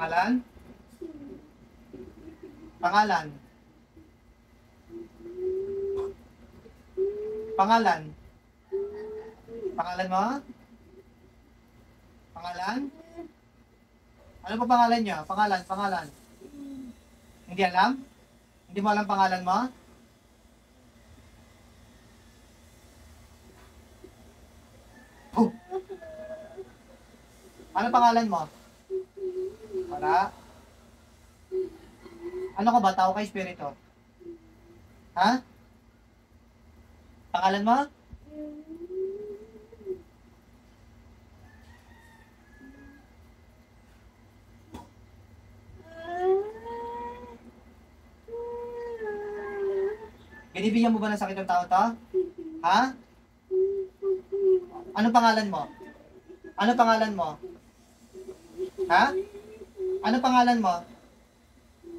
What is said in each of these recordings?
Pangalan? Pangalan? Pangalan? Pangalan mo? Pangalan? Ano pa pangalan niyo? Pangalan, pangalan. Hindi alam? Hindi mo alam pangalan mo? Oh. Ano pangalan mo? Wala. Ano ka ba? Tao ka, espiritu? Ha? Pangalan mo? Binibigyan mo ba ng sakit ng tao to? Ha? Ano pangalan mo? Ano pangalan mo? Ha? Ano pangalan mo?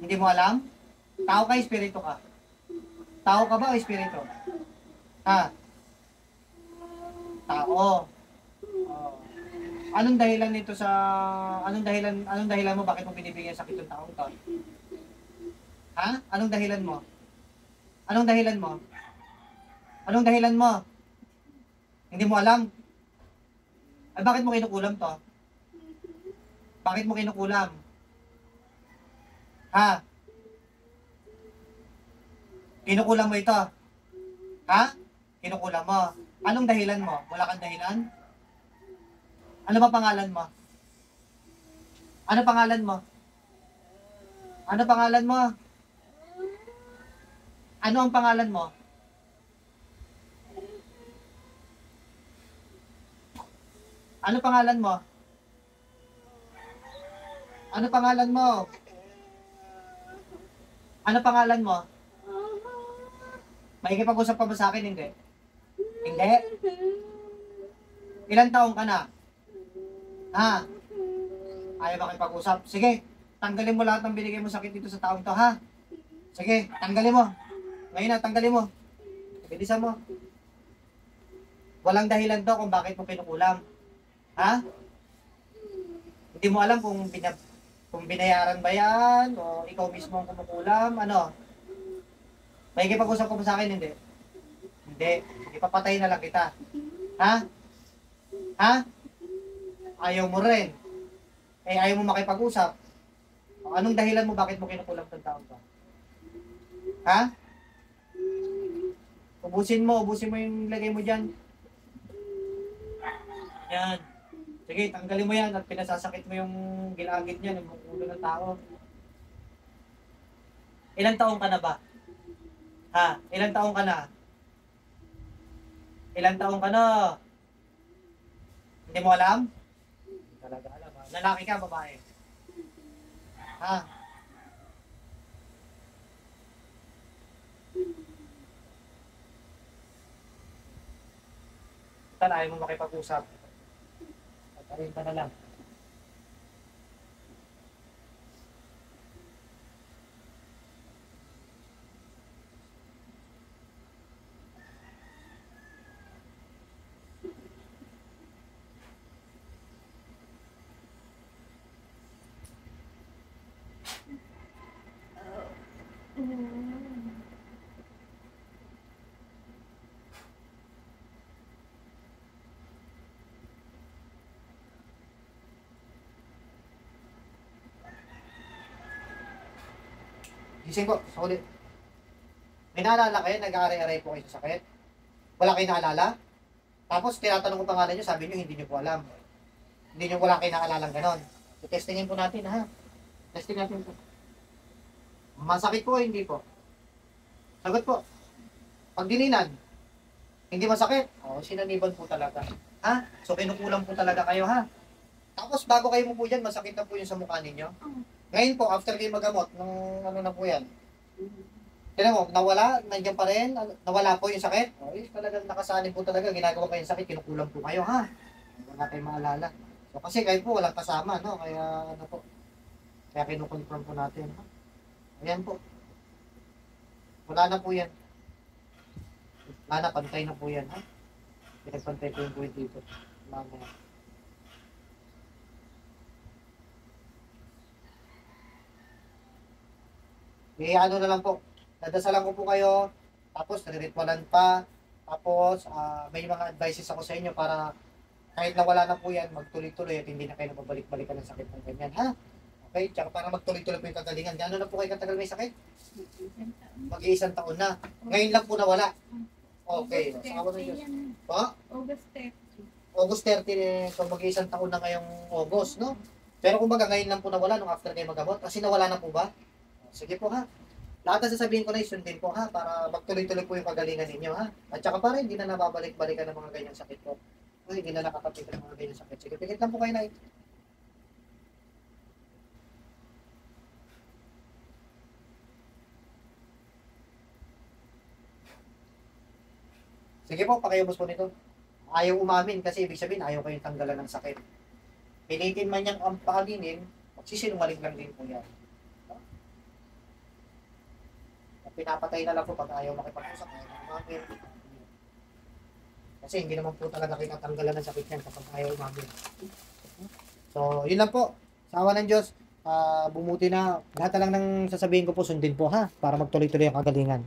Hindi mo alam? Tao ka, espiritu ka? Tao ka ba o espiritu? Ha? Tao. Oh. Anong dahilan nito sa anong dahilan mo bakit mo binibigyan sakit ng tao to? Ha? Anong dahilan mo? Anong dahilan mo? Anong dahilan mo? Hindi mo alam? Ay, bakit mo kinukulam to? Bakit mo kinukulam? Ha? Kinukulam mo ito? Ha? Kinukulam mo? Anong dahilan mo? Wala kang dahilan? Ano ba pangalan mo? Ano pangalan mo? Ano pangalan mo? Ano ang pangalan mo? Ano pangalan mo? Ano pangalan mo? Ano pangalan mo? Makikipag-usap pa ba sa akin? Hindi. Hindi? Ilan taong ka na? Ha? Ayaw makipag-usap? Sige, tanggalin mo lahat ng binigay mo sakit dito sa taong to, ha? Sige, tanggalin mo. Ngayon na, tanggalin mo. Bilisan mo. Walang dahilan to kung bakit mo kinukulam. Ha? Hindi mo alam kung binayaran ba yan o ikaw mismo ang kumukulam, ano? Makikipag-usap ko ba sa akin? Hindi. Hindi. Ipapatay na lang kita. Ha? Ha? Ayaw mo rin. Eh, ayaw mo makipag-usap. O, anong dahilan mo bakit mo kinukulam ng taong to? Ha? Ubusin mo yung lagay mo dyan. Yan. Sige, tanggalin mo yan at pinasasakit mo yung gilagid niyan, yung ulo ng tao. Ilang taong ka na ba? Ha? Ilang taong ka na? Ilang taong ka na? Hindi mo alam? Hindi talaga alam, ha? Lalaki ka, babae? Ha? Tal, ayaw mo makipag-usap. Patarin ka na lang. Gising po, sa ulit. May naalala kayo, nag-aaray-aray po kayo sa sakit? Wala kayo naalala? Tapos tinatanong ko pangalan nyo, sabi nyo hindi nyo po alam. Hindi nyo wala kayo naalalang ganon. I-testingin po natin, ha? Testing natin po. Masakit po o hindi po? Sagot po. Pag dininan, hindi masakit. O, sinaniban po talaga. Ha? So, kinukulang po talaga kayo, ha? Tapos, bago kayo mo po dyan, masakit na po yung sa mukha ninyo. Ngayon po, after kayo magamot, nung ano na po yan. Tignan mo, nawala, nandiyan pa rin, nawala po yung sakit. O, talagang nakasanib po talaga, ginagawa kayo yung sakit, kinukulang po kayo, ha? Wala kayong maalala. So, kasi kayo po, walang kasama, no? Kaya, ano po, kaya kinukonfirm po natin, ha? Ayan po. Wala na po yan. Wala na, pantay na po yan, ha? Pinagpantay po yung point dito. Mamaya. ano na lang po, dadasalan ko po kayo, tapos nare-ritualan pa, tapos may mga advices ako sa inyo para kahit nawala na po yan, magtuloy-tuloy at hindi na kayo nababalik-balikan ng sakit ng ganyan, ha? Okay, tsaka para magtuloy-tuloy po yung kagalingan. Gano'n na po kayo katagal may sakit? Mag-iisang taon na. Ngayon lang po nawala. Okay, sa awa ng Diyos. Pa? August 30. August 30, so mag-iisang taon na ngayong August, no? Pero kumbaga ngayon lang po nawala nung after kayo magamot. Kasi nawala na po ba? Sige po ha. Lahat na sasabihin ko na isundin po ha para magtuloy-tuloy po yung kagalingan ninyo ha. At saka para hindi na nababalik-balikan ng mga ganyang sakit po. Ay, hindi na nakatapit ng mga ganyang sakit. Sige, pikit lang po kayo na. Sige po, pakiubos po nito. Ayaw umamin kasi ibig sabihin ayaw kayong tanggalan ng sakit. Pilitin man niyang ang pahalinin, magsisinungaling lang din po yan. Pinapatay na lang po pag ayaw makipag-usap, ayaw umamin. Kasi hindi naman po talaga kinatanggalan ng sakit yan kapag ayaw umamin. So, yun lang po. Sa awa ng Diyos, bumuti na. Lahat na lang ng sasabihin ko po, sundin po ha, para magtuloy-tuloy ang kagalingan.